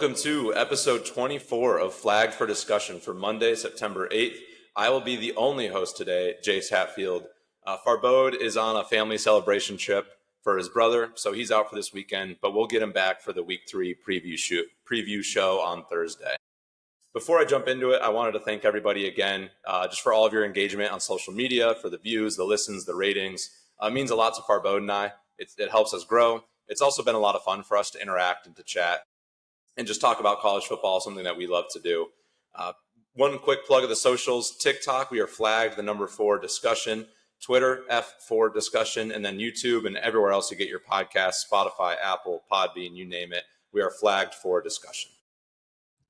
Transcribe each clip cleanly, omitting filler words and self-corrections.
Welcome to episode 24 of Flagged for Discussion for Monday, September 8th. I will be the only host today, Jace Hatfield. Farbode is on a family celebration trip for his brother, so he's out for this weekend, but we'll get him back for the Week 3 preview show on Thursday. Before I jump into it, I wanted to thank everybody again, just for all of your engagement on social media, for the views, the listens, the ratings. It means a lot to Farbode and I. It helps us grow. It's also been a lot of fun for us to interact and to chat and just talk about college football, something that we love to do. One quick plug of the socials. TikTok, we are flagged, the number 4 discussion. Twitter, F4 discussion. And then YouTube and everywhere else you get your podcasts, Spotify, Apple, Podbean, you name it. We are flagged for discussion.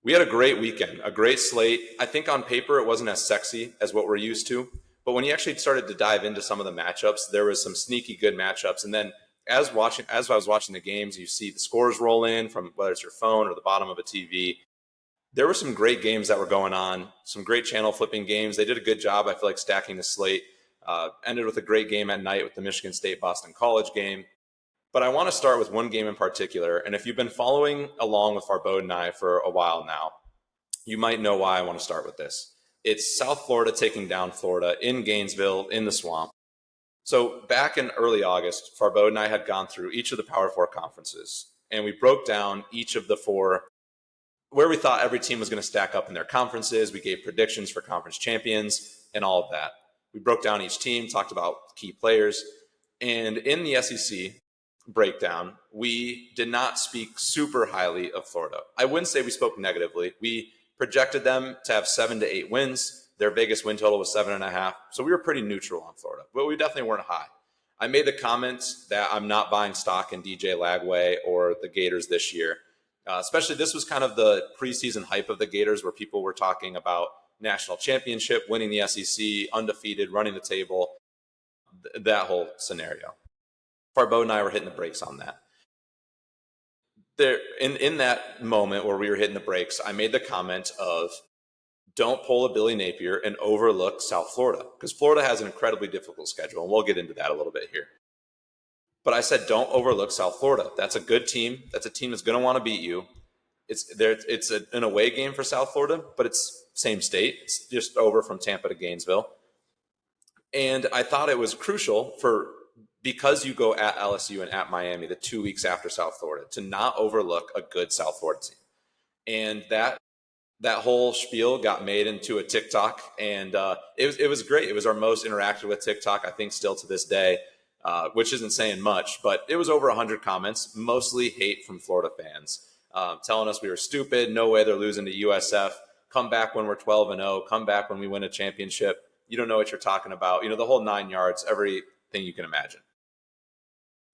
We had a great weekend, a great slate. I think on paper it wasn't as sexy as what we're used to. But when you actually started to dive into some of the matchups, there was some sneaky good matchups. And then as I was watching the games, you see the scores roll in from whether it's your phone or the bottom of a TV. There were some great games that were going on, some great channel flipping games. They did a good job, I feel like, stacking the slate. Ended with a great game at night with the Michigan State-Boston College game. But I want to start with one game in particular. And if you've been following along with Farbode and I for a while now, you might know why I want to start with this. It's South Florida taking down Florida in Gainesville in the Swamp. So back in early August, Farbode and I had gone through each of the Power 4 conferences, and we broke down each of the 4 where we thought every team was going to stack up in their conferences. We gave predictions for conference champions and all of that. We broke down each team, talked about key players, and in the SEC breakdown, we did not speak super highly of Florida. I wouldn't say we spoke negatively. We projected them to have 7 to 8 wins. Their Vegas win total was 7.5. So we were pretty neutral on Florida, but we definitely weren't high. I made the comments that I'm not buying stock in DJ Lagway or the Gators this year. Especially this was kind of the preseason hype of the Gators where people were talking about national championship, winning the SEC, undefeated, running the table, that whole scenario. Farbode and I were hitting the brakes on that. There, in that moment where we were hitting the brakes, I made the comment of, don't pull a Billy Napier and overlook South Florida, because Florida has an incredibly difficult schedule, and we'll get into that a little bit here. But I said, don't overlook South Florida. That's a good team. That's a team that's going to want to beat you. It's an away game for South Florida, but it's same state. It's just over from Tampa to Gainesville. And I thought it was crucial because you go at LSU and at Miami the 2 weeks after South Florida, to not overlook a good South Florida team. And that whole spiel got made into a TikTok, and it was great. It was our most interacted with TikTok, I think, still to this day, which isn't saying much, but it was over 100 comments, mostly hate from Florida fans, telling us we were stupid, no way they're losing to USF, come back when we're 12-0, come back when we win a championship, you don't know what you're talking about, the whole 9 yards, everything you can imagine.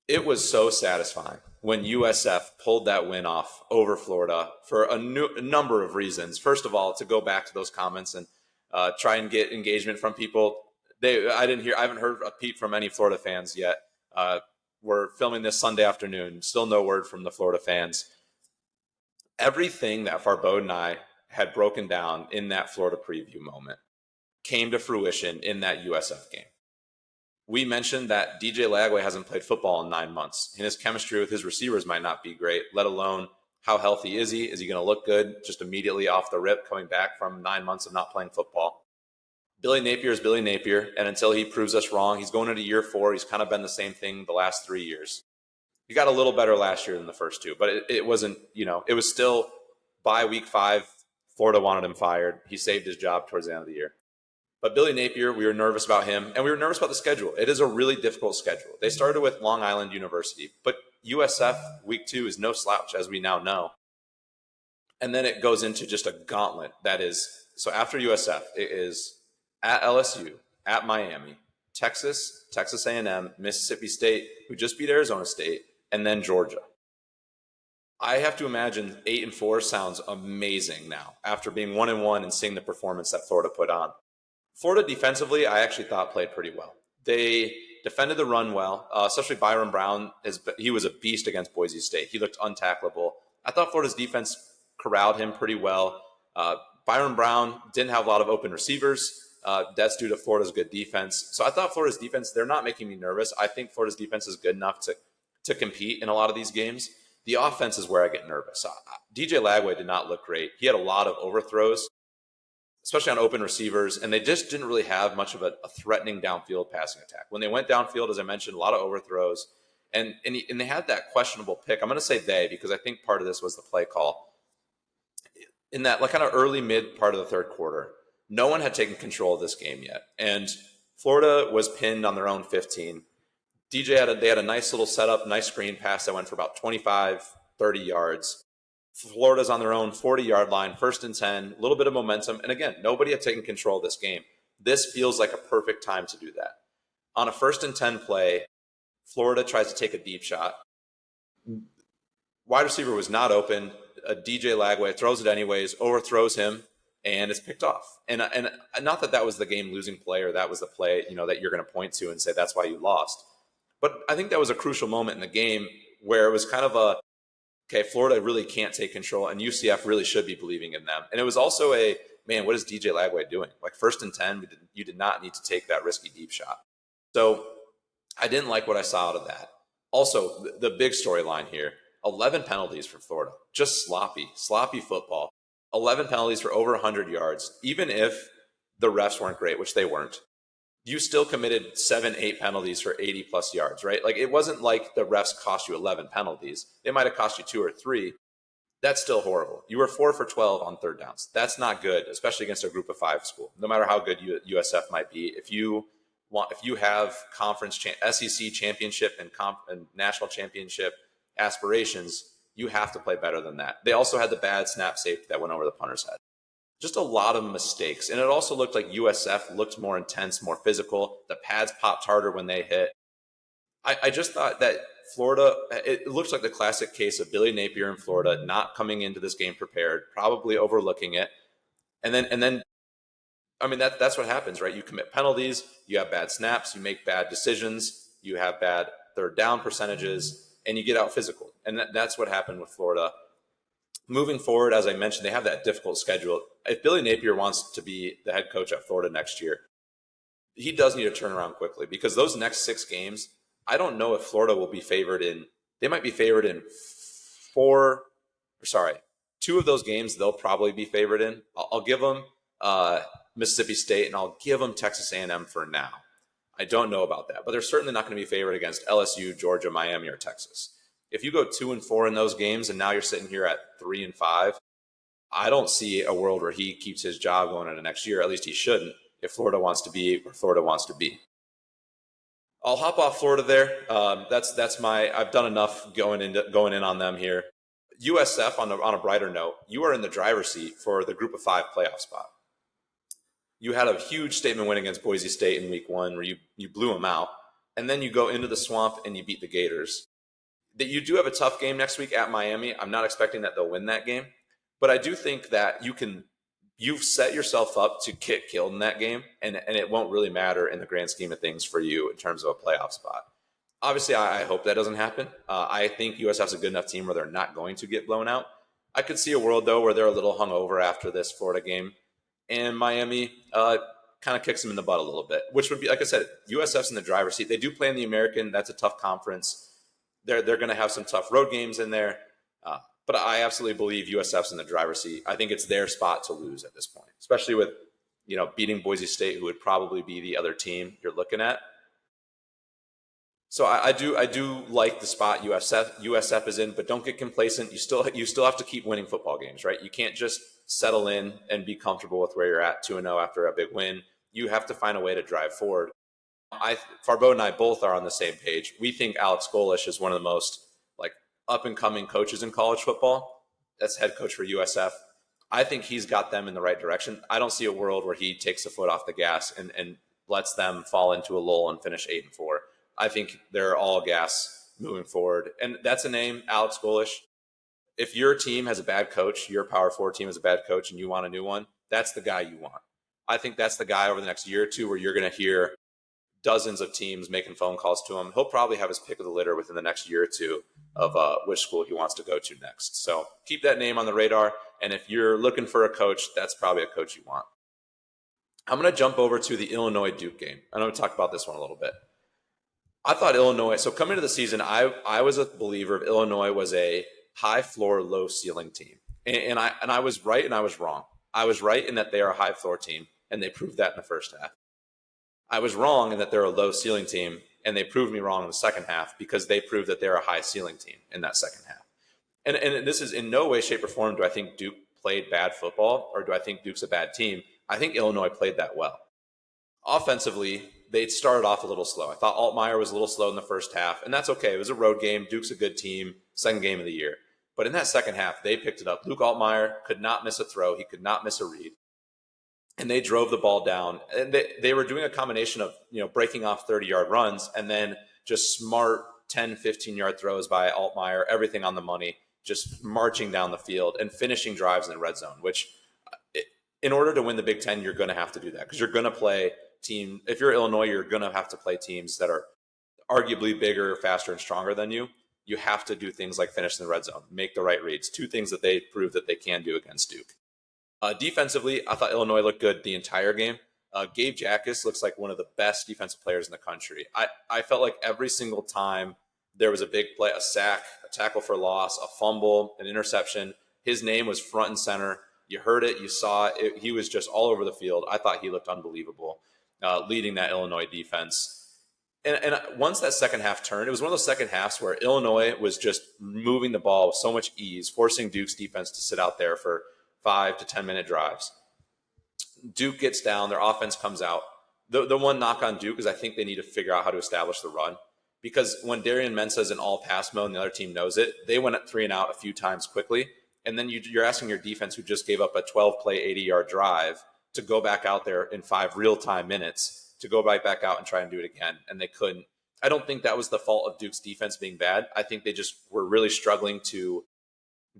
It was so satisfying when USF pulled that win off over Florida for a number of reasons. First of all, to go back to those comments and try and get engagement from people. I haven't heard a peep from any Florida fans yet. We're filming this Sunday afternoon. Still no word from the Florida fans. Everything that Farbode and I had broken down in that Florida preview moment came to fruition in that USF game. We mentioned that DJ Lagway hasn't played football in 9 months, and his chemistry with his receivers might not be great, let alone how healthy is he? Is he going to look good just immediately off the rip coming back from 9 months of not playing football? Billy Napier is Billy Napier, and until he proves us wrong, he's going into year 4. He's kind of been the same thing the last 3 years. He got a little better last year than the first 2, but it wasn't, it was still by week 5, Florida wanted him fired. He saved his job towards the end of the year. But Billy Napier, we were nervous about him, and we were nervous about the schedule. It is a really difficult schedule. They started with Long Island University, but USF week 2 is no slouch, as we now know. And then it goes into just a gauntlet that is, so after USF, it is at LSU, at Miami, Texas, Texas A&M, Mississippi State, who just beat Arizona State, and then Georgia. I have to imagine 8-4 sounds amazing now after being 1-1 and seeing the performance that Florida put on. Florida defensively, I actually thought played pretty well. They defended the run well, especially Byron Brown. He was a beast against Boise State. He looked untackleable. I thought Florida's defense corralled him pretty well. Byron Brown didn't have a lot of open receivers. That's due to Florida's good defense. So I thought Florida's defense, they're not making me nervous. I think Florida's defense is good enough to compete in a lot of these games. The offense is where I get nervous. DJ Lagway did not look great. He had a lot of overthrows, especially on open receivers, and they just didn't really have much of a threatening downfield passing attack. When they went downfield, as I mentioned, a lot of overthrows, and they had that questionable pick. I'm going to say they because I think part of this was the play call. In that kind of early, mid part of the third quarter, no one had taken control of this game yet, and Florida was pinned on their own 15. They had a nice little setup, nice screen pass that went for about 25, 30 yards. Florida's on their own 40-yard line, 1st and 10, a little bit of momentum. And again, nobody had taken control of this game. This feels like a perfect time to do that. On a 1st and 10 play, Florida tries to take a deep shot. Wide receiver was not open. DJ Lagway throws it anyways, overthrows him, and it's picked off. And not that was the game-losing play or that was the play that you're going to point to and say that's why you lost. But I think that was a crucial moment in the game where it was kind of okay, Florida really can't take control, and UCF really should be believing in them. And it was also what is DJ Lagway doing? 1st and 10, you did not need to take that risky deep shot. So I didn't like what I saw out of that. Also, the big storyline here, 11 penalties for Florida. Just sloppy football. 11 penalties for over 100 yards. Even if the refs weren't great, which they weren't, you still committed 7-8 penalties for 80-plus yards, right? It wasn't like the refs cost you 11 penalties. They might have cost you 2 or 3. That's still horrible. You were 4 for 12 on third downs. That's not good, especially against a group of 5 school. No matter how good USF might be, if you have conference SEC championship and national championship aspirations, you have to play better than that. They also had the bad snap safety that went over the punter's head. Just a lot of mistakes. And it also looked like USF looked more intense, more physical. The pads popped harder when they hit. I just thought that Florida, it looks like the classic case of Billy Napier in Florida not coming into this game prepared, probably overlooking it. And then that's what happens, right? You commit penalties, you have bad snaps, you make bad decisions, you have bad third down percentages, and you get out physical. And that's what happened with Florida. Moving forward, as I mentioned, they have that difficult schedule. If Billy Napier wants to be the head coach at Florida next year, he does need to turn around quickly because those next 6 games, I don't know if Florida will be favored in. They might be favored in 2 of those games they'll probably be favored in. I'll give them Mississippi State and I'll give them Texas A&M for now. I don't know about that, but they're certainly not going to be favored against LSU, Georgia, Miami, or Texas. If you go 2-4 in those games and now you're sitting here at 3-5, I don't see a world where he keeps his job going into next year. At least he shouldn't if Florida wants to be where Florida wants to be. I'll hop off Florida there. I've done enough going in on them here. USF, on a brighter note, you are in the driver's seat for the Group of 5 playoff spot. You had a huge statement win against Boise State in week 1 where you blew them out, and then you go into the swamp and you beat the Gators. That you do have a tough game next week at Miami. I'm not expecting that they'll win that game, but I do think that you've set yourself up to get killed in that game, and it won't really matter in the grand scheme of things for you in terms of a playoff spot. Obviously, I hope that doesn't happen. I think USF's a good enough team where they're not going to get blown out. I could see a world, though, where they're a little hungover after this Florida game, and Miami kind of kicks them in the butt a little bit, which would be, like I said, USF's in the driver's seat. They do play in the American. That's a tough conference. They're going to have some tough road games in there. But I absolutely believe USF's in the driver's seat. I think it's their spot to lose at this point, especially with, beating Boise State, who would probably be the other team you're looking at. So I do like the spot USF is in, but don't get complacent. You still have to keep winning football games, right? You can't just settle in and be comfortable with where you're at 2-0 after a big win. You have to find a way to drive forward. Farbo and I both are on the same page. We think Alex Golesh is one of the most up-and-coming coaches in college football. That's head coach for USF. I think he's got them in the right direction. I don't see a world where he takes the foot off the gas and lets them fall into a lull and finish 8-4. I think they're all gas moving forward. And that's a name, Alex Golesh. If your team has a bad coach, your Power 4 team has a bad coach, and you want a new one, that's the guy you want. I think that's the guy over the next year or two where you're going to hear dozens of teams making phone calls to him. He'll probably have his pick of the litter within the next year or two of which school he wants to go to next. So keep that name on the radar. And if you're looking for a coach, that's probably a coach you want. I'm going to jump over to the Illinois-Duke game. I'm going to talk about this one a little bit. I thought Illinois, so coming into the season, I was a believer of Illinois was a high floor, low ceiling team. And I was right and I was wrong. I was right in that they are a high floor team, and they proved that in the first half. I was wrong in that they're a low ceiling team, and they proved me wrong in the second half because they proved that they're a high ceiling team in that second half. And this is in no way, shape, or form do I think Duke played bad football or do I think Duke's a bad team. I think Illinois played that well. Offensively, they started off a little slow. I thought Altmaier was a little slow in the first half, and that's okay. It was a road game. Duke's a good team, second game of the year. But in that second half, they picked it up. Luke Altmaier could not miss a throw. He could not miss a read. And they drove the ball down. And they were doing a combination of, breaking off 30-yard runs and then just smart 10, 15-yard throws by Altmaier, everything on the money, just marching down the field and finishing drives in the red zone, which in order to win the Big Ten, you're going to have to do that because you're going to play team. If you're Illinois, you're going to have to play teams that are arguably bigger, faster, and stronger than you. You have to do things like finish in the red zone, make the right reads, two things that they proved that they can do against Duke. Defensively, I thought Illinois looked good the entire game. Gabe Jacas looks like one of the best defensive players in the country. I felt like every single time there was a big play, a sack, a tackle for loss, a fumble, an interception, his name was front and center. You heard it, you saw it. He was just all over the field. I thought he looked unbelievable, leading that Illinois defense. And once that second half turned, it was one of those second halves where Illinois was just moving the ball with so much ease, forcing Duke's defense to sit out there for 5 to 10 minute drives. Duke gets down, their offense comes out. The one knock on Duke is I think they need to figure out how to establish the run. Because when Darian Mensah is in all pass mode and the other team knows it, they went at 3 and out a few times quickly. And then you're asking your defense, who just gave up a 12-play, 80-yard drive, to go back out there in 5 real-time minutes to go right back out and try and do it again. And they couldn't. I don't think that was the fault of Duke's defense being bad. I think they just were really struggling to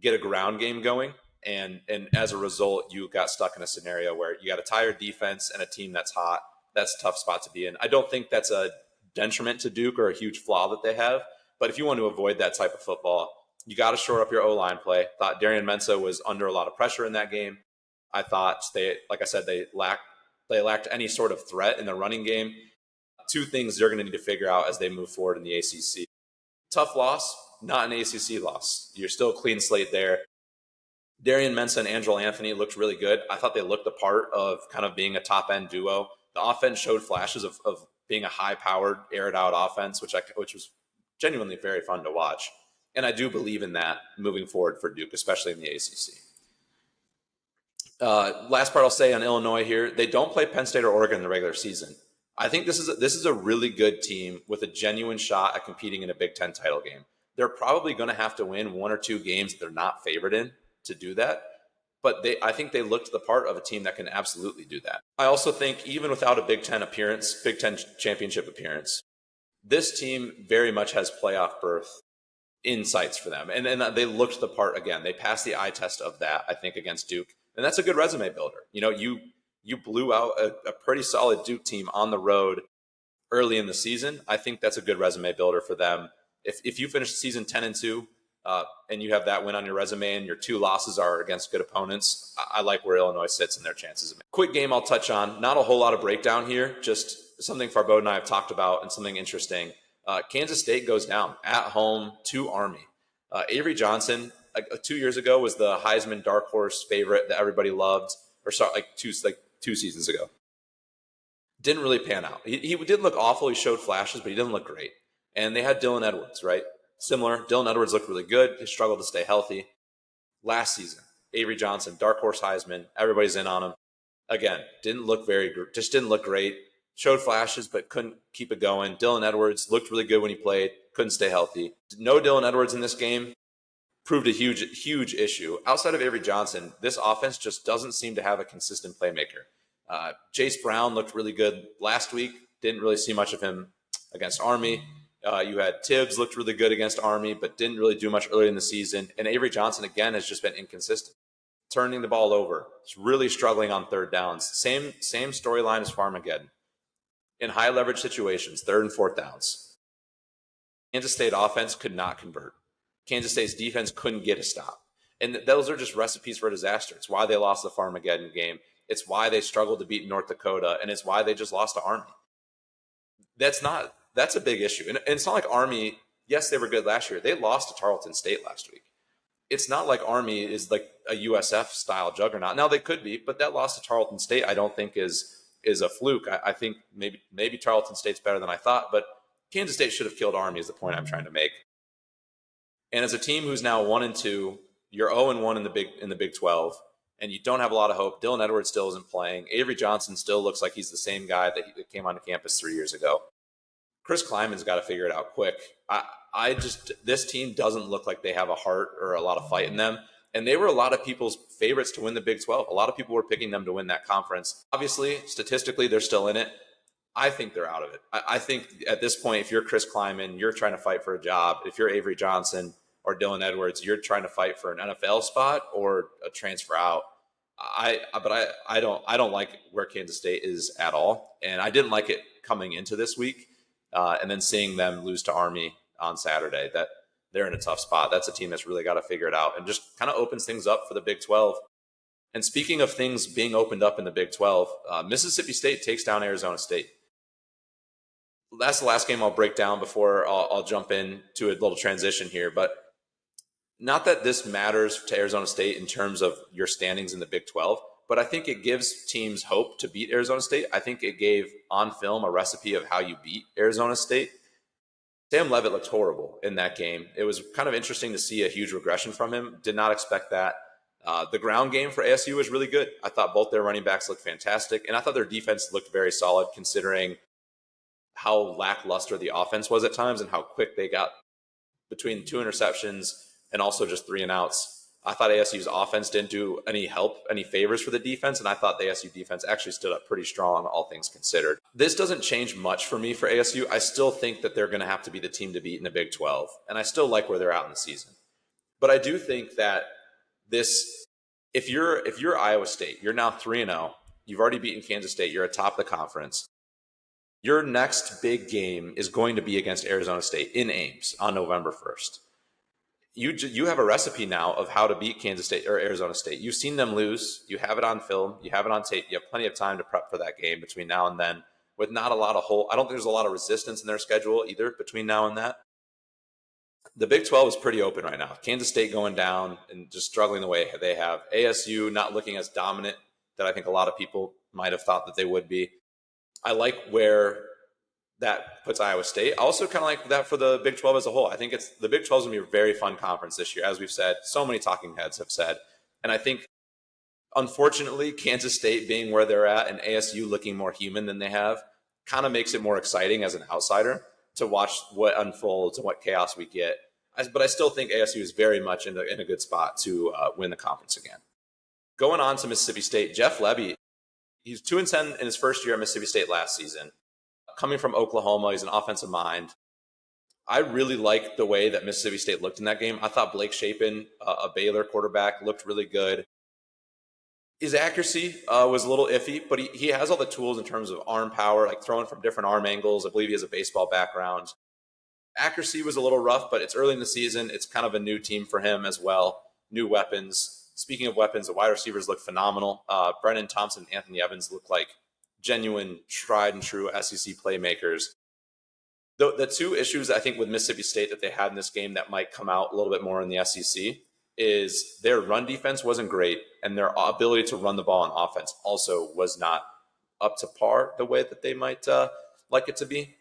get a ground game going. And as a result, you got stuck in a scenario where you got a tired defense and a team that's hot. That's a tough spot to be in. I don't think that's a detriment to Duke or a huge flaw that they have. But if you want to avoid that type of football, you got to shore up your O-line play. Thought Darian Mensah was under a lot of pressure in that game. I thought they lacked any sort of threat in the running game. Two things they're going to need to figure out as they move forward in the ACC. Tough loss, not an ACC loss. You're still a clean slate there. Darian Mensah and Angelo Anthony looked really good. I thought they looked the part of kind of being a top-end duo. The offense showed flashes of being a high-powered, aired-out offense, which was genuinely very fun to watch. And I do believe in that moving forward for Duke, especially in the ACC. Last part I'll say on Illinois here, they don't play Penn State or Oregon in the regular season. I think this is a really good team with a genuine shot at competing in a Big Ten title game. They're probably going to have to win 1 or 2 games that they're not favored in to do that. But I think they looked the part of a team that can absolutely do that. I also think even without a Big Ten appearance, Big Ten championship appearance, this team very much has playoff berth in sights for them. And they looked the part again. They passed the eye test of that, I think, against Duke. And that's a good resume builder. You blew out a pretty solid Duke team on the road early in the season. I think that's a good resume builder for them. If you finish the season 10-2 and you have that win on your resume and your 2 losses are against good opponents, I like where Illinois sits in their chances. Quick game I'll touch on. Not a whole lot of breakdown here, just something Farbode and I have talked about and something interesting. Kansas State goes down at home to Army. Avery Johnson, 2 years ago, was the Heisman dark horse favorite that everybody loved, or sorry, two seasons ago. Didn't really pan out. He didn't look awful. He showed flashes, but he didn't look great. And they had Dylan Edwards, right? Similar. Dylan Edwards looked really good. He struggled to stay healthy. Last season, Avery Johnson, dark horse Heisman. Everybody's in on him. Again, didn't look great. Showed flashes, but couldn't keep it going. Dylan Edwards looked really good when he played. Couldn't stay healthy. No Dylan Edwards in this game. Proved a huge issue. Outside of Avery Johnson, this offense just doesn't seem to have a consistent playmaker. Jace Brown looked really good last week. Didn't really see much of him against Army. You had Tibbs looked really good against Army, but didn't really do much early in the season. And Avery Johnson, again, has just been inconsistent. Turning the ball over. He's really struggling on third downs. Same storyline as Farmageddon. In high leverage situations, 3rd and 4th downs. Kansas State offense could not convert. Kansas State's defense couldn't get a stop. And those are just recipes for disaster. It's why they lost the Farmageddon game. It's why they struggled to beat North Dakota. And it's why they just lost to Army. That's a big issue. And it's not like Army, yes, they were good last year. They lost to Tarleton State last week. it's not like Army is like a USF style juggernaut. Now they could be, but that loss to Tarleton State I don't think is a fluke. I think maybe Tarleton State's better than I thought, but Kansas State should have killed Army is the point I'm trying to make. And as a team who's now 1-2, you're 0-1 in the Big 12, and you don't have a lot of hope. Dylan Edwards still isn't playing. Avery Johnson still looks like he's the same guy that came onto campus 3 years ago. Chris Kleiman's got to figure it out quick. This team doesn't look like they have a heart or a lot of fight in them. And they were a lot of people's favorites to win the Big 12. A lot of people were picking them to win that conference. Obviously, statistically, they're still in it. I think they're out of it. I think at this point, if you're Chris Kleiman, you're trying to fight for a job. If you're Avery Johnson or Dylan Edwards, you're trying to fight for an NFL spot or a transfer out. I don't like where Kansas State is at all. And I didn't like it coming into this week. And then seeing them lose to Army on Saturday, that they're in a tough spot. That's a team that's really got to figure it out and just kind of opens things up for the Big 12. And speaking of things being opened up in the Big 12, Mississippi State takes down Arizona State. That's the last game I'll break down before I'll jump into a little transition here. But not that this matters to Arizona State in terms of your standings in the Big 12, but I think it gives teams hope to beat Arizona State. I think it gave on film a recipe of how you beat Arizona State. Sam Leavitt looked horrible in that game. It was kind of interesting to see a huge regression from him. Did not expect that. The ground game for ASU was really good. I thought both their running backs looked fantastic, and I thought their defense looked very solid considering how lackluster the offense was at times and how quick they got between 2 interceptions and also just 3 and outs. I thought ASU's offense didn't do any favors for the defense, and I thought the ASU defense actually stood up pretty strong, all things considered. This doesn't change much for me for ASU. I still think that they're going to have to be the team to beat in the Big 12, and I still like where they're at in the season. But I do think that if you're Iowa State, you're now 3-0, you've already beaten Kansas State, you're atop the conference. Your next big game is going to be against Arizona State in Ames on November 1st. You have a recipe now of how to beat Kansas State or Arizona State. You've seen them lose. You have it on film. You have it on tape. You have plenty of time to prep for that game between now and then with not a lot of I don't think there's a lot of resistance in their schedule either between now and that. The Big 12 is pretty open right now. Kansas State going down and just struggling the way they have. ASU not looking as dominant that I think a lot of people might have thought that they would be. I like where that puts Iowa State. I also kind of like that for the Big 12 as a whole. I think the Big 12 is going to be a very fun conference this year, as we've said. So many talking heads have said. And I think, unfortunately, Kansas State being where they're at and ASU looking more human than they have kind of makes it more exciting as an outsider to watch what unfolds and what chaos we get. But I still think ASU is very much in a good spot to win the conference again. Going on to Mississippi State, Jeff Lebby, he's 2-10 in his first year at Mississippi State last season. Coming from Oklahoma, he's an offensive mind. I really liked the way that Mississippi State looked in that game. I thought Blake Shapen, a Baylor quarterback, looked really good. His accuracy was a little iffy, but he has all the tools in terms of arm power, like throwing from different arm angles. I believe he has a baseball background. Accuracy was a little rough, but it's early in the season. It's kind of a new team for him as well. New weapons. Speaking of weapons, the wide receivers look phenomenal. Brennan Thompson and Anthony Evans look like genuine, tried and true SEC playmakers. The two issues I think with Mississippi State that they had in this game that might come out a little bit more in the SEC is their run defense wasn't great, and their ability to run the ball on offense also was not up to par the way that they might like it to be.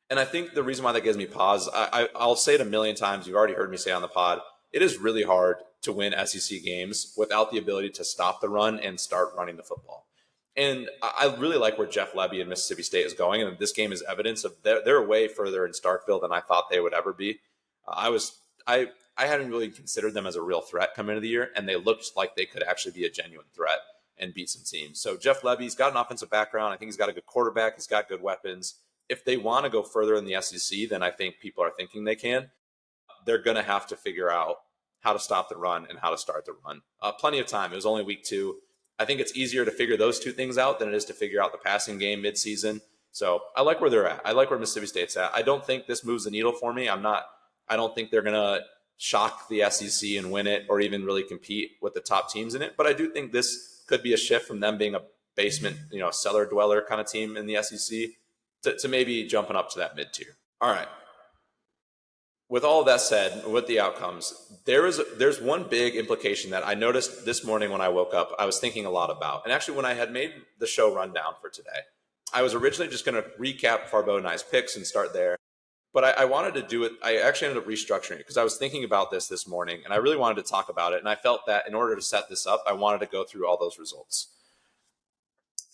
And I think the reason why that gives me pause, I'll say it a million times. You've already heard me say on the pod, it is really hard to win SEC games without the ability to stop the run and start running the football. And I really like where Jeff Lebby and Mississippi State is going. And this game is evidence of they're way further in Starkville than I thought they would ever be. I hadn't really considered them as a real threat coming into the year, and they looked like they could actually be a genuine threat and beat some teams. So Jeff Lebby's got an offensive background. I think he's got a good quarterback. He's got good weapons. If they want to go further in the SEC, then I think people are thinking they can. They're going to have to figure out how to stop the run and how to start the run. Plenty of time. It was only week 2. I think it's easier to figure those two things out than it is to figure out the passing game midseason. So I like where they're at. I like where Mississippi State's at. I don't think this moves the needle for me. I don't think they're going to shock the SEC and win it or even really compete with the top teams in it. But I do think this could be a shift from them being a basement, cellar dweller kind of team in the SEC to maybe jumping up to that mid-tier. All right. With all of that said, with the outcomes, there's one big implication that I noticed this morning when I woke up. I was thinking a lot about, and actually when I had made the show rundown for today, I was originally just going to recap Farbo and I's picks and start there. But I wanted to do it. I actually ended up restructuring it because I was thinking about this morning, and I really wanted to talk about it. And I felt that in order to set this up, I wanted to go through all those results.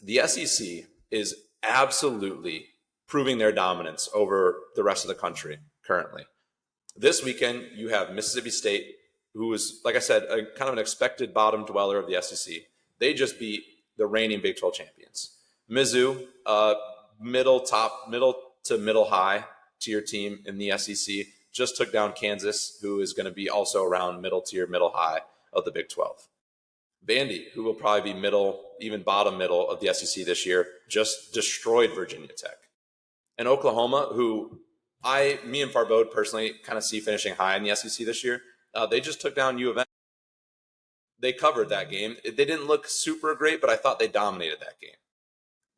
The SEC is absolutely proving their dominance over the rest of the country currently. This weekend, you have Mississippi State, who is, like I said, a kind of an expected bottom dweller of the SEC. They just beat the reigning Big 12 champions. Mizzou, middle to middle high tier team in the SEC, just took down Kansas, who is going to be also around middle tier, middle high of the Big 12. Vandy, who will probably be middle, even bottom middle of the SEC this year, just destroyed Virginia Tech. And Oklahoma, who me and Farbode personally kind of see finishing high in the SEC this year, they just took down U of M. They covered that game. They didn't look super great, but I thought they dominated that game.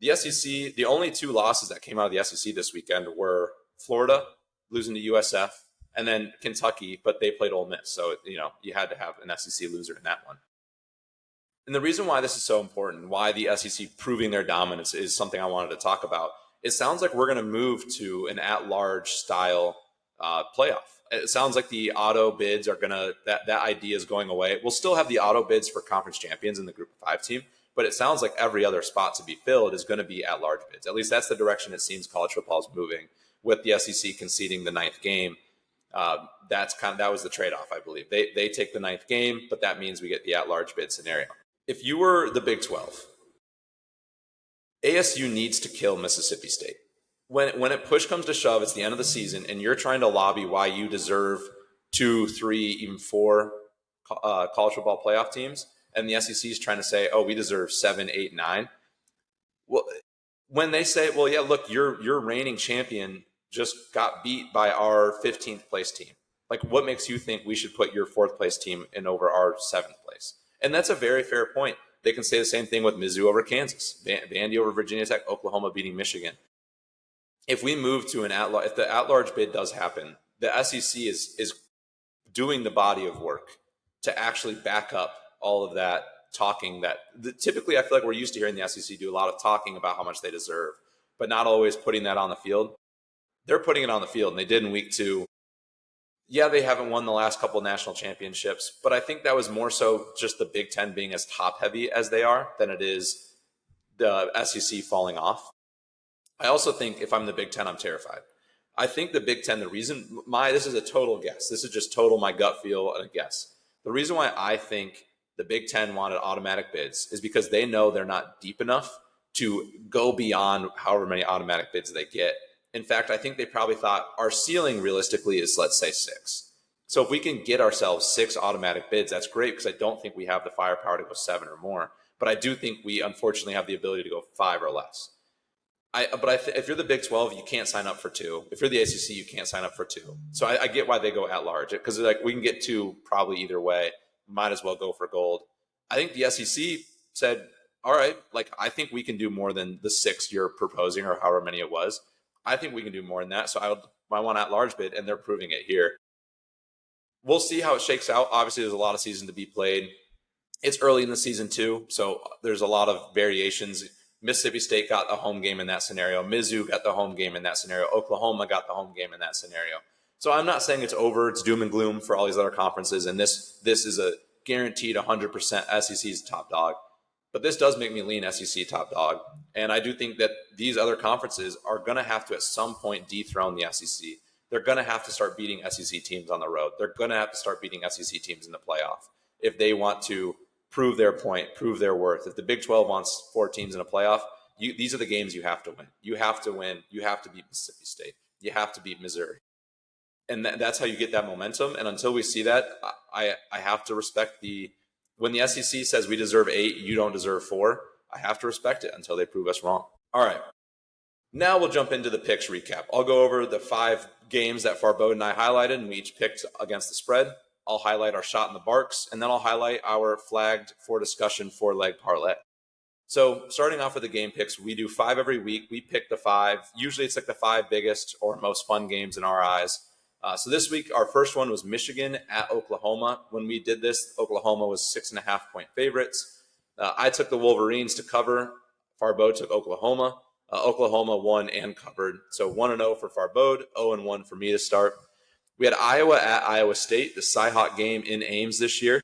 The SEC, the only two losses that came out of the SEC this weekend were Florida losing to USF and then Kentucky, but they played Ole Miss. So, you had to have an SEC loser in that one. And the reason why this is so important, why the SEC proving their dominance is something I wanted to talk about. It sounds like we're going to move to an at-large style playoff. It sounds like the auto bids are going to, that idea is going away. We'll still have the auto bids for conference champions in the group of 5 team, but it sounds like every other spot to be filled is going to be at-large bids. At least that's the direction it seems college football is moving, with the SEC conceding the 9th game. That was the trade-off, I believe. They take the 9th game, but that means we get the at-large bid scenario. If you were the Big 12, ASU needs to kill Mississippi State. When it push comes to shove, it's the end of the season, and you're trying to lobby why you deserve 2, 3, even 4 college football playoff teams, and the SEC is trying to say, oh, we deserve 7, 8, 9. Well, when they say, well, yeah, look, your reigning champion just got beat by our 15th place team. Like, what makes you think we should put your 4th place team in over our 7th place? And that's a very fair point. They can say the same thing with Mizzou over Kansas, Vandy over Virginia Tech, Oklahoma beating Michigan. If we move to if the at-large bid does happen, the SEC is doing the body of work to actually back up all of that talking typically I feel like we're used to hearing the SEC do a lot of talking about how much they deserve, but not always putting that on the field. They're putting it on the field, and they did in week 2. Yeah, they haven't won the last couple of national championships, but I think that was more so just the Big Ten being as top-heavy as they are than it is the SEC falling off. I also think if I'm the Big Ten, I'm terrified. I think the Big Ten, this is a total guess. This is just total my gut feel and a guess. The reason why I think the Big Ten wanted automatic bids is because they know they're not deep enough to go beyond however many automatic bids they get. In fact, I think they probably thought our ceiling realistically is, let's say, 6. So if we can get ourselves 6 automatic bids, that's great, because I don't think we have the firepower to go 7 or more. But I do think we unfortunately have the ability to go 5 or less. If you're the Big 12, you can't sign up for 2. If you're the ACC, you can't sign up for 2. So I get why they go at large, because we can get 2 probably either way. Might as well go for gold. I think the SEC said, all right, I think we can do more than the 6 you're proposing, or however many it was. I think we can do more than that. So I want at-large bid, and they're proving it here. We'll see how it shakes out. Obviously, there's a lot of season to be played. It's early in the season, too, so there's a lot of variations. Mississippi State got the home game in that scenario. Mizzou got the home game in that scenario. Oklahoma got the home game in that scenario. So I'm not saying it's over. It's doom and gloom for all these other conferences, and this is a guaranteed 100% SEC's top dog. But this does make me lean SEC top dog. And I do think that these other conferences are going to have to at some point dethrone the SEC. They're going to have to start beating SEC teams on the road. They're going to have to start beating SEC teams in the playoff if they want to prove their point, prove their worth. If the Big 12 wants 4 teams in a playoff, these are the games you have to win. You have to win. You have to beat Mississippi State. You have to beat Missouri. And that's how you get that momentum. And until we see that, I have to respect when the SEC says we deserve 8, you don't deserve 4, I have to respect it until they prove us wrong. All right. Now we'll jump into the picks recap. I'll go over the 5 games that Farbode and I highlighted, and we each picked against the spread. I'll highlight our shot in the Barks, and then I'll highlight our flagged for discussion 4-leg parlay. So starting off with the game picks, we do 5 every week. We pick the 5. Usually it's the 5 biggest or most fun games in our eyes. So this week, our first one was Michigan at Oklahoma. When we did this, Oklahoma was 6.5-point favorites. I took the Wolverines to cover. Farbeau took Oklahoma. Oklahoma won and covered. So 1-0 for Farbeau, 0-1 for me to start. We had Iowa at Iowa State, the CyHawk game in Ames this year.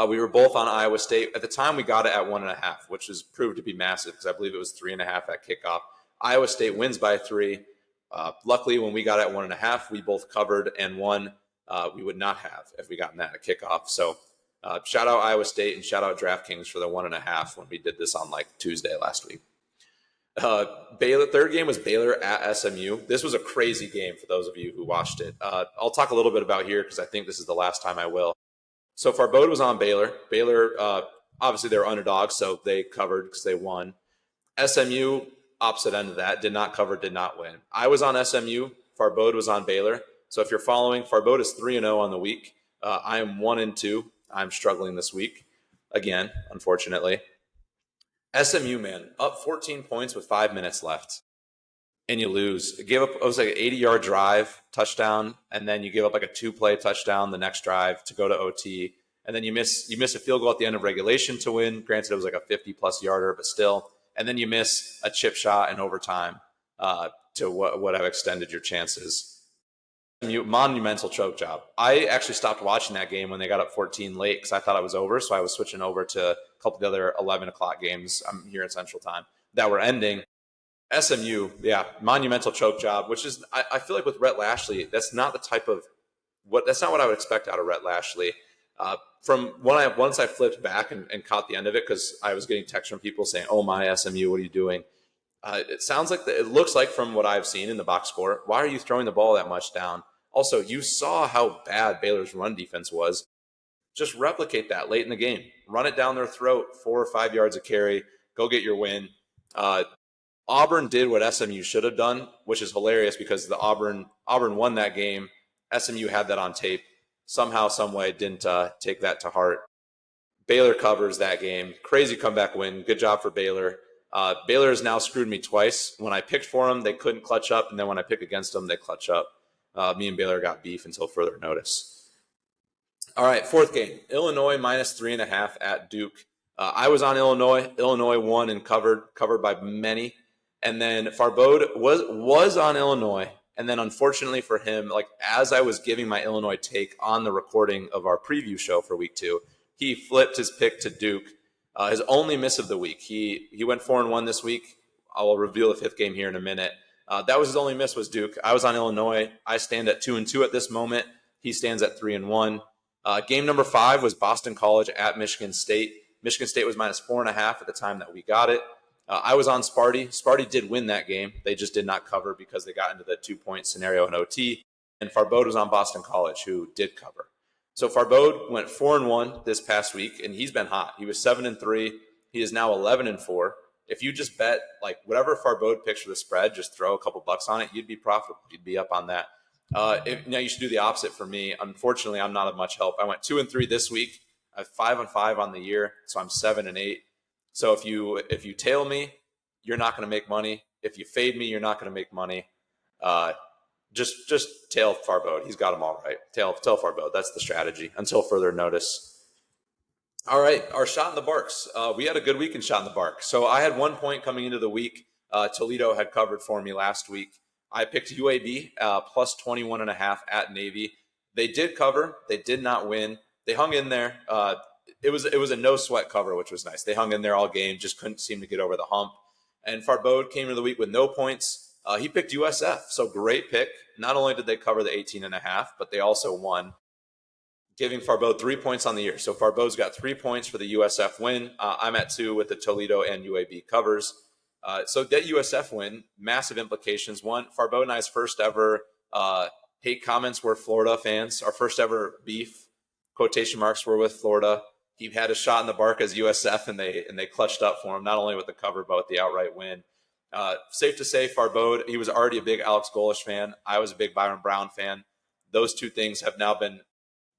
We were both on Iowa State. At the time, we got it at 1.5, which was proved to be massive because I believe it was 3.5 at kickoff. Iowa State wins by 3. Luckily, when we got at 1.5, we both covered and won. We would not have if we gotten that at kickoff. So shout out Iowa State and shout out DraftKings for the 1.5 when we did this on like Tuesday last week. Baylor, third game was Baylor at SMU. This was a crazy game for those of you who watched it. I'll talk a little bit about here because I think this is the last time I will. So Farbeau was on Baylor. Baylor, obviously, they were underdogs, so they covered because they won. SMU, opposite end of that, did not cover, did not win. I was on SMU. Farbeau was on Baylor. So if you're following, Farbeau is 3-0 on the week. I am 1-2. I'm struggling this week again, unfortunately. SMU, man, up 14 points with 5 minutes left. And you lose. It gave up, it was like an 80-yard drive, touchdown, and then you give up like a 2-play touchdown the next drive to go to OT. And then you miss a field goal at the end of regulation to win. Granted, it was like a 50-plus yarder, but still. And then you miss a chip shot in overtime to what would have extended your chances. Monumental choke job. I actually stopped watching that game when they got up 14 late because I thought it was over. So I was switching over to a couple of the other 11 o'clock games. I'm here in Central Time that were ending. SMU, yeah, monumental choke job, which is, I feel like with Rhett Lashley, that's not the type of that's not what I would expect out of Rhett Lashley. From once I flipped back and caught the end of it, because I was getting texts from people saying, "Oh my SMU, what are you doing?" It sounds like it looks like from what I've seen in the box score, why are you throwing the ball that much down? Also, you saw how bad Baylor's run defense was. Just replicate that late in the game. Run it down their throat, 4 or 5 yards of carry, go get your win. Auburn did what SMU should have done, which is hilarious because the Auburn won that game. SMU had that on tape. Somehow, some way, didn't take that to heart. Baylor covers that game. Crazy comeback win. Good job for Baylor. Baylor has now screwed me twice. When I picked for them, they couldn't clutch up, and then when I pick against them, they clutch up. Me and Baylor got beef until further notice. All right, fourth game. Illinois minus 3.5 at Duke. I was on Illinois. Illinois won and covered by many. And then Farbeau was on Illinois. And then unfortunately for him, like as I was giving my Illinois take on the recording of our preview show for week 2, he flipped his pick to Duke. His only miss of the week. He went 4-1 this week. I will reveal the 5th game here in a minute. That was his only miss was Duke. I was on Illinois. I stand at 2-2 at this moment. He stands at 3-1. Game number 5 was Boston College at Michigan State. Michigan State was minus 4.5 at the time that we got it. I was on Sparty. Sparty did win that game. They just did not cover because they got into the 2-point scenario in OT. And Farbeau was on Boston College, who did cover. So Farbeau went 4-1 this past week, and he's been hot. He was 7-3. He is now 11-4. If you just bet like whatever Farbeau picks for the spread, just throw a couple bucks on it, you'd be profitable. You'd be up on that. Now you should do the opposite for me. Unfortunately, I'm not of much help. I went 2-3 this week. I have 5-5 on the year, so I'm 7-8. So if you tail me, you're not going to make money. If you fade me, you're not going to make money. Just tail Farbeau. He's got them all right. Tail Farbeau. That's the strategy until further notice. All right, our shot in the Barks. We had a good week in shot in the Bark. So I had 1 point coming into the week. Toledo had covered for me last week. I picked UAB plus 21.5 at Navy. They did cover. They did not win. They hung in there. It was a no sweat cover, which was nice. They hung in there all game, just couldn't seem to get over the hump. And Farbeau came into the week with no points. He picked USF, so great pick. Not only did they cover the 18.5, but they also won, giving Farbeau 3 points on the year. So Farbeau's got 3 points for the USF win. I'm at 2 with the Toledo and UAB covers. So that USF win, massive implications. One, Farbeau and I's first ever hate comments were Florida fans. Our first ever beef, quotation marks, were with Florida. He had a shot in the Bark as USF, and they clutched up for him, not only with the cover, but with the outright win. Safe to say, Farbeau, he was already a big Alex Golesh fan. I was a big Byron Brown fan. Those two things have now been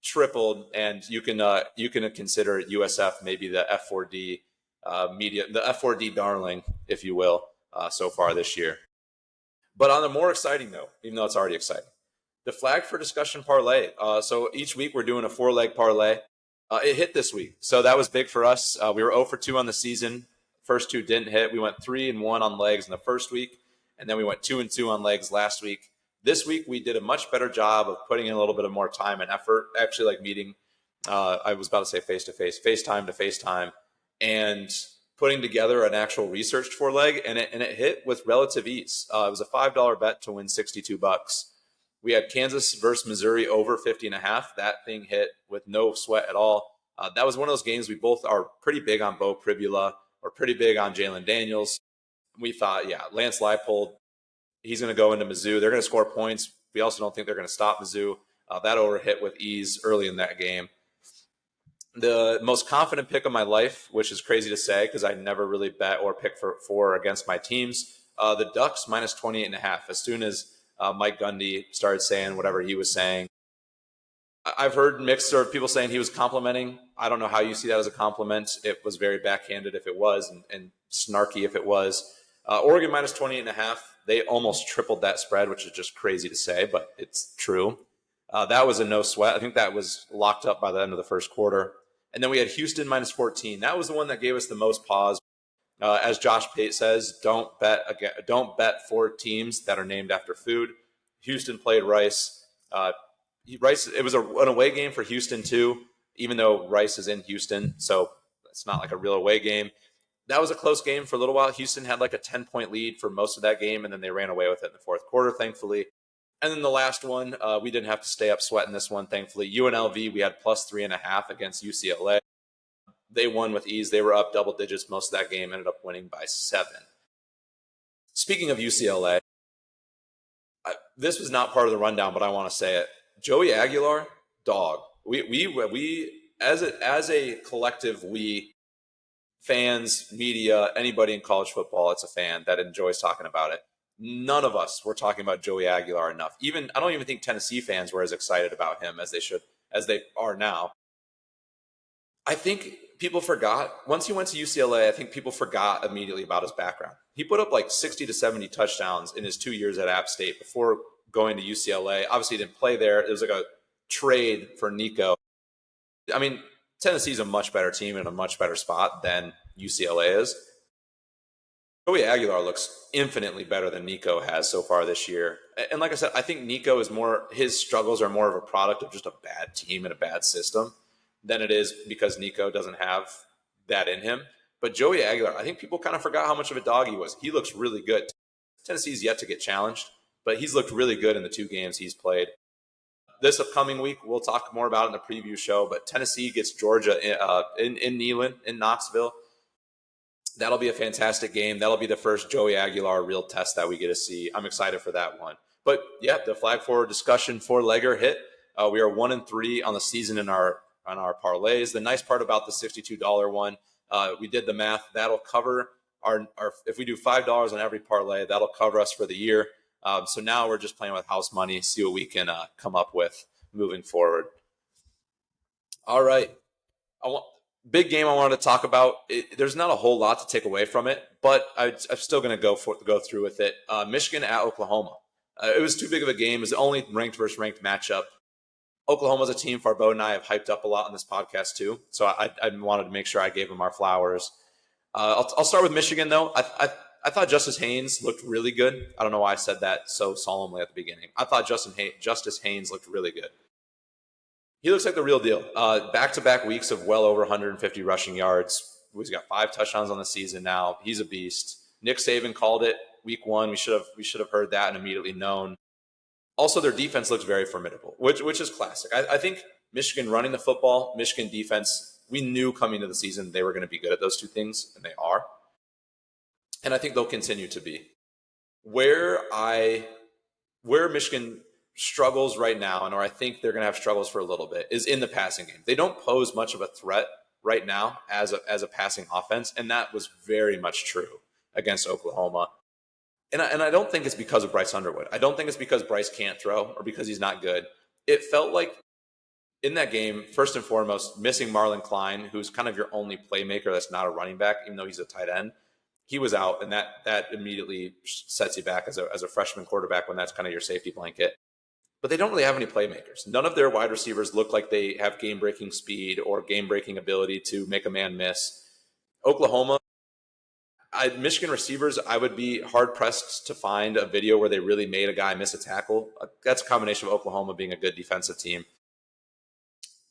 tripled, and you can consider USF maybe the F4D media, the F4D darling, if you will, so far this year. But on a more exciting note, even though it's already exciting, The flag for discussion parlay. So each week we're doing a 4-leg parlay. It hit this week, so that was big for us. We were 0 for 2 on the season. First two didn't hit. We went 3 and 1 on legs in the first week, and then we went 2 and 2 on legs last week. This week we did a much better job of putting in a little bit of more time and effort. Actually, like meeting. I was about to say face to face, FaceTime to FaceTime, and putting together an actual researched 4-leg, and it hit with relative ease. It was a $5 bet to win $62. We had Kansas versus Missouri over 50.5. That thing hit with no sweat at all. That was one of those games we both are pretty big on Bo Pribula or pretty big on Jalen Daniels. We thought, yeah, Lance Leipold, he's going to go into Mizzou. They're going to score points. We also don't think they're going to stop Mizzou. That over hit with ease early in that game. The most confident pick of my life, which is crazy to say because I never really bet or pick for against my teams, the Ducks minus 28.5. As soon as Mike Gundy started saying whatever he was saying, I've heard mixed sort of people saying he was complimenting. I don't know how you see that as a compliment. It was very backhanded if it was, and snarky if it was. Oregon minus 28.5. They almost tripled that spread, which is just crazy to say, but it's true. That was a no sweat. I think that was locked up by the end of the first quarter. And then we had Houston minus 14. That was the one that gave us the most pause. As Josh Pate says, don't bet for teams that are named after food. Houston played Rice. Rice. It was an away game for Houston too, even though Rice is in Houston, so it's not like a real away game. That was a close game for a little while. Houston had like a 10-point lead for most of that game, and then they ran away with it in the fourth quarter, thankfully. And then the last one, we didn't have to stay up sweating this one, thankfully. UNLV, we had plus 3.5 against UCLA. They won with ease. They were up double digits most of that game, ended up winning by 7. Speaking of UCLA, this was not part of the rundown, but I want to say it. Joey Aguilar, dog. We as a collective, we fans, media, anybody in college football, it's a fan that enjoys talking about it. None of us were talking about Joey Aguilar enough. I don't even think Tennessee fans were as excited about him as they are now. I think people forgot, once he went to UCLA, I think people forgot immediately about his background. He put up like 60 to 70 touchdowns in his 2 years at App State before going to UCLA. Obviously, he didn't play there. It was like a trade for Nico. I mean, Tennessee's a much better team in a much better spot than UCLA is. Joey Aguilar looks infinitely better than Nico has so far this year. And like I said, I think Nico is his struggles are more of a product of just a bad team and a bad system than it is because Nico doesn't have that in him. But Joey Aguilar, I think people kind of forgot how much of a dog he was. He looks really good. Tennessee's yet to get challenged, but he's looked really good in the 2 games he's played. This upcoming week, we'll talk more about it in the preview show, but Tennessee gets Georgia in Neyland, in Knoxville. That'll be a fantastic game. That'll be the first Joey Aguilar real test that we get to see. I'm excited for that one. But yeah, the flag for discussion 4-legger hit. We are 1-3 on the season on our parlays. The nice part about the $62 one, we did the math. That'll cover our if we do $5 on every parlay, that'll cover us for the year. So now we're just playing with house money, see what we can come up with moving forward. All right. Big game I wanted to talk about. There's not a whole lot to take away from it, but I'm still going to go through with it. Michigan at Oklahoma. It was too big of a game. It was the only ranked versus ranked matchup. Oklahoma's a team Farbo and I have hyped up a lot on this podcast too, so I wanted to make sure I gave them our flowers. I'll start with Michigan, though. I thought Justice Haynes looked really good. I don't know why I said that so solemnly at the beginning. I thought Justice Haynes looked really good. He looks like the real deal. Back-to-back weeks of well over 150 rushing yards. He's got 5 touchdowns on the season now. He's a beast. Nick Saban called it week 1. We should have heard that and immediately known. Also, their defense looks very formidable, which is classic. I think Michigan running the football, Michigan defense, we knew coming to the season they were going to be good at those 2 things, and they are. And I think they'll continue to be. Where Michigan struggles right now, and or I think they're going to have struggles for a little bit, is in the passing game. They don't pose much of a threat right now as a passing offense, and that was very much true against Oklahoma. And I don't think it's because of Bryce Underwood. I don't think it's because Bryce can't throw or because he's not good. It felt like in that game, first and foremost, missing Marlon Klein, who's kind of your only playmaker that's not a running back, even though he's a tight end. He was out, and that immediately sets you back as a freshman quarterback when that's kind of your safety blanket. but they don't really have any playmakers. None of their wide receivers look like they have game-breaking speed or game-breaking ability to make a man miss. Oklahoma, Michigan receivers, I would be hard-pressed to find a video where they really made a guy miss a tackle. That's a combination of Oklahoma being a good defensive team.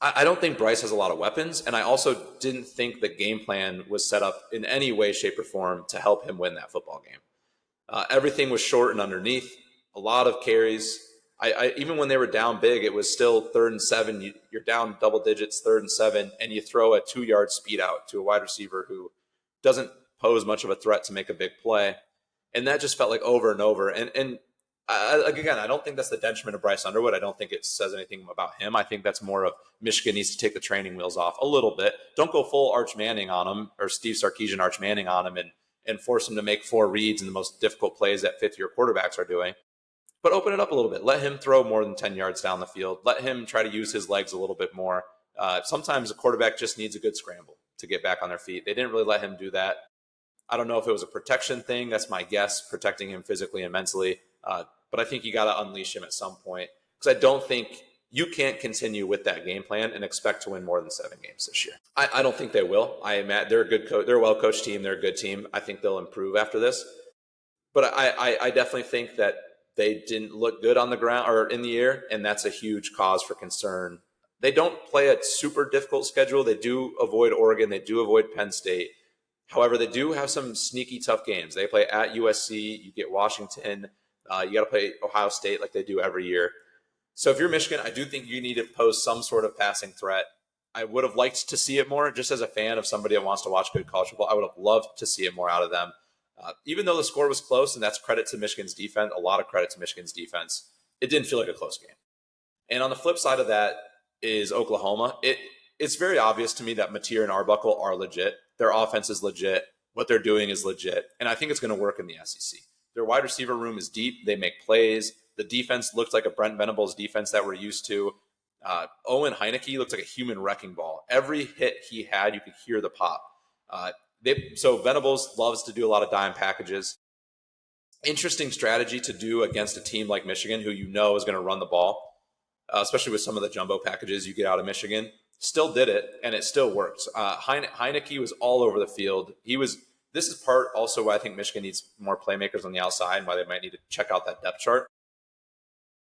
I don't think Bryce has a lot of weapons, and I also didn't think the game plan was set up in any way, shape, or form to help him win that football game. Everything was short and underneath, a lot of carries. Even when they were down big, it was still 3rd and 7. You're down double digits, 3rd and 7, and you throw a 2-yard speed out to a wide receiver who doesn't pose much of a threat to make a big play. And that just felt like over and over. And again, I don't think that's the detriment of Bryce Underwood. I don't think it says anything about him. I think that's more of Michigan needs to take the training wheels off a little bit. Don't go full Arch Manning on him, or Steve Sarkisian Arch Manning on him, and force him to make 4 reads in the most difficult plays that fifth-year quarterbacks are doing. But open it up a little bit. Let him throw more than 10 yards down the field. Let him try to use his legs a little bit more. Sometimes a quarterback just needs a good scramble to get back on their feet. They didn't really let him do that. I don't know if it was a protection thing. That's my guess, protecting him physically and mentally. But I think you got to unleash him at some point, because I don't think you can't continue with that game plan and expect to win more than 7 games this year. I don't think they will. They're a good coach. They're a well-coached team. They're a good team. I think they'll improve after this. But I definitely think that they didn't look good on the ground or in the air, and that's a huge cause for concern. They don't play a super difficult schedule. They do avoid Oregon. They do avoid Penn State. However, they do have some sneaky tough games. They play at USC. You get Washington. You got to play Ohio State like they do every year. So if you're Michigan, I do think you need to pose some sort of passing threat. I would have liked to see it more, just as a fan of somebody that wants to watch good college football. I would have loved to see it more out of them. Even though the score was close, and that's credit to Michigan's defense, a lot of credit to Michigan's defense, it didn't feel like a close game. And on the flip side of that is Oklahoma. It's very obvious to me that Napier and Arbuckle are legit. Their offense is legit. What they're doing is legit. And I think it's going to work in the SEC. Their wide receiver room is deep. They make plays. The defense looked like a Brent Venables defense that we're used to. Owen Heineke looked like a human wrecking ball. Every hit he had, you could hear the pop. So Venables loves to do a lot of dime packages. Interesting strategy to do against a team like Michigan, who you know is going to run the ball, especially with some of the jumbo packages you get out of Michigan. Still did it, and it still works. Heineke was all over the field. This is part also why I think Michigan needs more playmakers on the outside, and why they might need to check out that depth chart.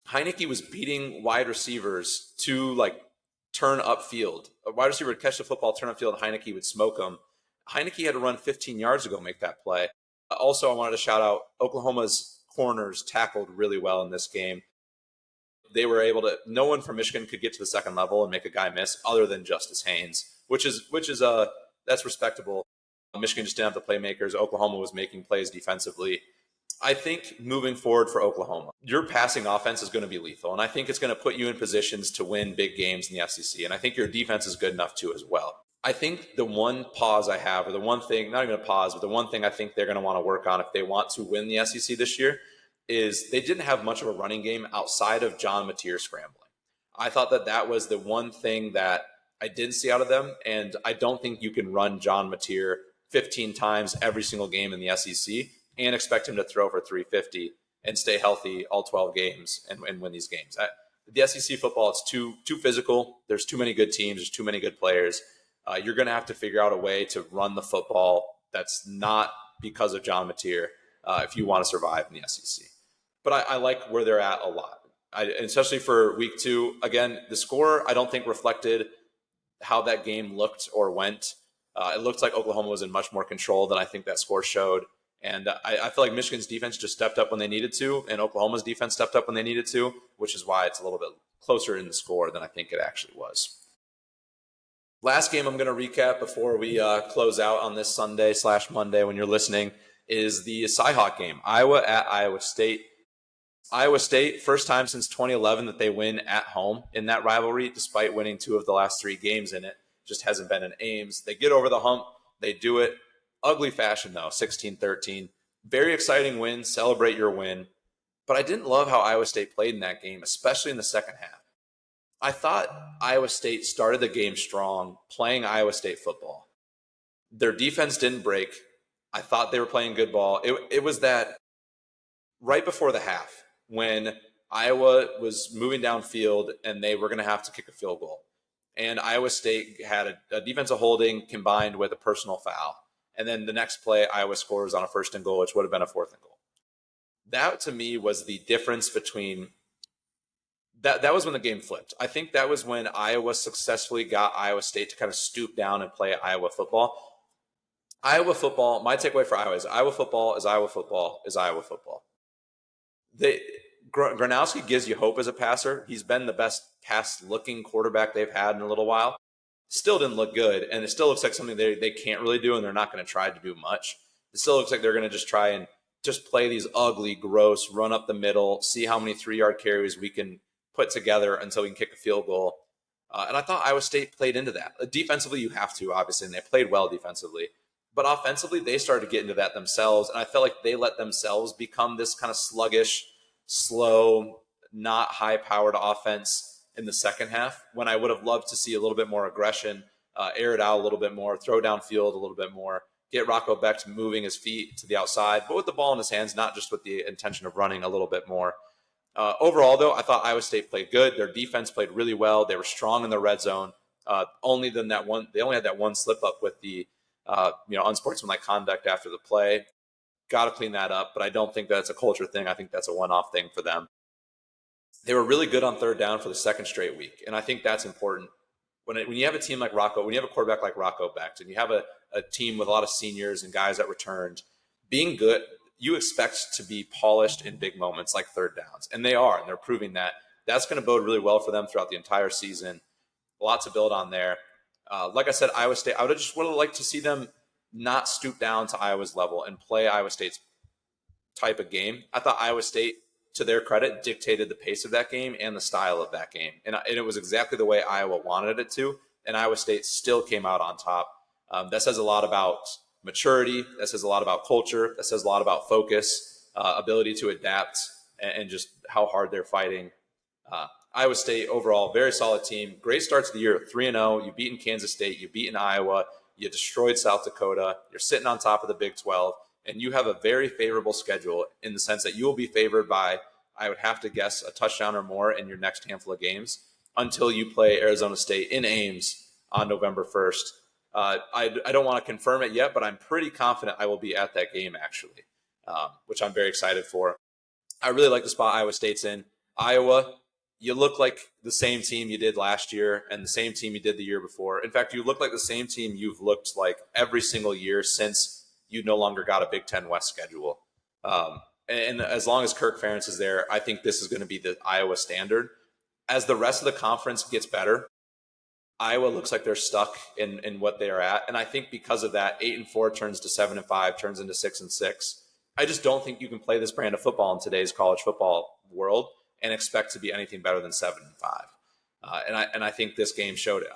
Heineke was beating wide receivers to turn upfield. A wide receiver would catch the football, turn upfield, Heineke would smoke them. Heineke had to run 15 yards to go make that play. Also, I wanted to shout out Oklahoma's corners tackled really well in this game. They were able to. No one from Michigan could get to the second level and make a guy miss, other than Justice Haynes, which is that's respectable. Michigan just didn't have the playmakers. Oklahoma was making plays defensively. I think moving forward for Oklahoma, your passing offense is going to be lethal, and I think it's going to put you in positions to win big games in the SEC. And I think your defense is good enough too as well. I think the one pause I have, or the one thing, not even a pause, but the one thing I think they're going to want to work on if they want to win the SEC this year, is they didn't have much of a running game outside of John Napier scrambling. I thought that was the one thing that I didn't see out of them, and I don't think you can run John Napier 15 times every single game in the SEC and expect him to throw for 350 and stay healthy all 12 games and win these games. The SEC football, it's too physical. There's too many good teams. There's too many good players. You're going to have to figure out a way to run the football that's not because of John Napier if you want to survive in the SEC. But I like where they're at a lot, especially for week 2. Again, the score I don't think reflected how that game looked or went. It looked like Oklahoma was in much more control than I think that score showed. And I feel like Michigan's defense just stepped up when they needed to, and Oklahoma's defense stepped up when they needed to, which is why it's a little bit closer in the score than I think it actually was. Last game I'm going to recap before we close out on this Sunday/Monday when you're listening is the CyHawk game, Iowa at Iowa State. Iowa State, first time since 2011 that they win at home in that rivalry, despite winning 2 of the last 3 games in it. Just hasn't been in Ames. They get over the hump. They do it. Ugly fashion, though, 16-13. Very exciting win. Celebrate your win. But I didn't love how Iowa State played in that game, especially in the second half. I thought Iowa State started the game strong, playing Iowa State football. Their defense didn't break. I thought they were playing good ball. It was that right before the half when Iowa was moving downfield, and they were going to have to kick a field goal. And Iowa State had a defensive holding combined with a personal foul. And then the next play, Iowa scores on a 1st and goal, which would have been a 4th and goal. That, to me, was the difference between that was when the game flipped. I think that was when Iowa successfully got Iowa State to kind of stoop down and play Iowa football. Iowa football, my takeaway for Iowa is Iowa football is Iowa football is Iowa football. Gronowski gives you hope as a passer. He's been the best pass-looking quarterback they've had in a little while. Still didn't look good, and it still looks like something they can't really do, and they're not going to try to do much. It still looks like they're going to just try and just play these ugly, gross, run up the middle, see how many 3-yard carries we can put together until we can kick a field goal. And I thought Iowa State played into that. Defensively, you have to, obviously, and they played well defensively. But offensively, they started to get into that themselves, and I felt like they let themselves become this kind of sluggish, slow, not high-powered offense in the second half, when I would have loved to see a little bit more aggression, air it out a little bit more, throw downfield a little bit more, get Rocco Becht moving his feet to the outside, but with the ball in his hands, not just with the intention of running a little bit more. Overall, though, I thought Iowa State played good. Their defense played really well. They were strong in the red zone. They only had that one slip up with the unsportsmanlike conduct after the play. Got to clean that up, but I don't think that's a culture thing. I think that's a one-off thing for them. They were really good on 3rd down for the 2nd straight week, and I think that's important. When you have a team like Rocco, when you have a quarterback like Rocco Becht, and you have a team with a lot of seniors and guys that returned, being good, you expect to be polished in big moments like 3rd downs, and they are, and they're proving that. That's going to bode really well for them throughout the entire season. A lot to build on there. Like I said, Iowa State, I would have liked to see them not stoop down to Iowa's level and play Iowa State's type of game. I thought Iowa State, to their credit, dictated the pace of that game and the style of that game. And it was exactly the way Iowa wanted it to, and Iowa State still came out on top. That says a lot about maturity. That says a lot about culture. That says a lot about focus, ability to adapt, and just how hard they're fighting. Iowa State, overall, very solid team. Great start to the year, 3-0. You've beaten Kansas State. You've beaten Iowa. You destroyed South Dakota. You're sitting on top of the Big 12. And you have a very favorable schedule in the sense that you will be favored by, I would have to guess, a touchdown or more in your next handful of games until you play Arizona State in Ames on November 1st. I don't want to confirm it yet, but I'm pretty confident I will be at that game, actually, which I'm very excited for. I really like the spot Iowa State's in. Iowa, you look like the same team you did last year and the same team you did the year before. In fact, you look like the same team you've looked like every single year since you no longer got a Big Ten West schedule. And as long as Kirk Ferentz is there, I think this is going to be the Iowa standard. As the rest of the conference gets better, Iowa looks like they're stuck in what they are at. And I think because of that, 8-4 turns to 7-5, turns into 6-6. I just don't think you can play this brand of football in today's college football world and expect to be anything better than 7-5. And I think this game showed it.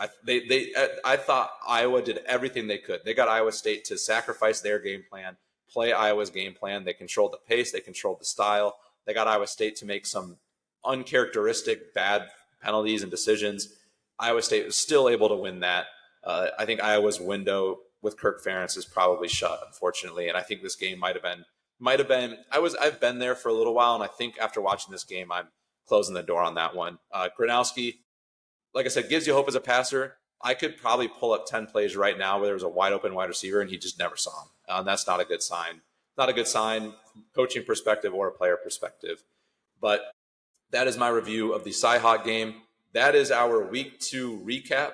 I thought Iowa did everything they could. They got Iowa State to sacrifice their game plan, play Iowa's game plan. They controlled the pace. They controlled the style. They got Iowa State to make some uncharacteristic bad penalties and decisions. Iowa State was still able to win that. I think Iowa's window with Kirk Ferentz is probably shut, unfortunately. And I think this game might have been. I've been there for a little while, and I think after watching this game, I'm closing the door on that one. Gronowski, like I said, gives you hope as a passer. I could probably pull up 10 plays right now where there was a wide open wide receiver and he just never saw him. And that's not a good sign. Not a good sign, coaching perspective or a player perspective. But that is my review of the CyHawk game. That is our week 2 recap.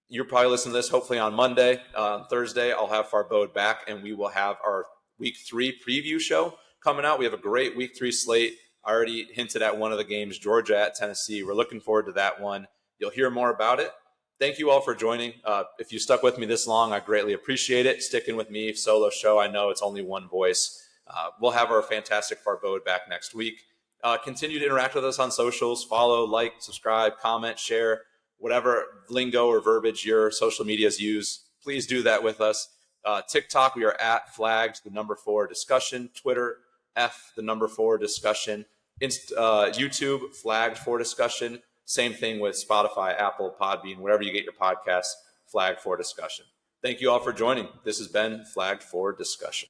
You're probably listening to this hopefully on Monday. On Thursday, I'll have Farbode back and we will have our week 3 preview show coming out. We have a great week 3 slate. I already hinted at one of the games, Georgia at Tennessee. We're looking forward to that one. You'll hear more about it. Thank you all for joining. If you stuck with me this long, I greatly appreciate it. Sticking with me, solo show. I know it's only one voice. We'll have our fantastic Farbode back next week. Continue to interact with us on socials. Follow, like, subscribe, comment, share, whatever lingo or verbiage your social medias use. Please do that with us. TikTok, we are at flagged, the number 4 discussion. Twitter, F4 discussion. YouTube, flagged 4 discussion. Same thing with Spotify, Apple, Podbean, wherever you get your podcasts, flagged 4 discussion. Thank you all for joining. This has been Flagged 4 Discussion.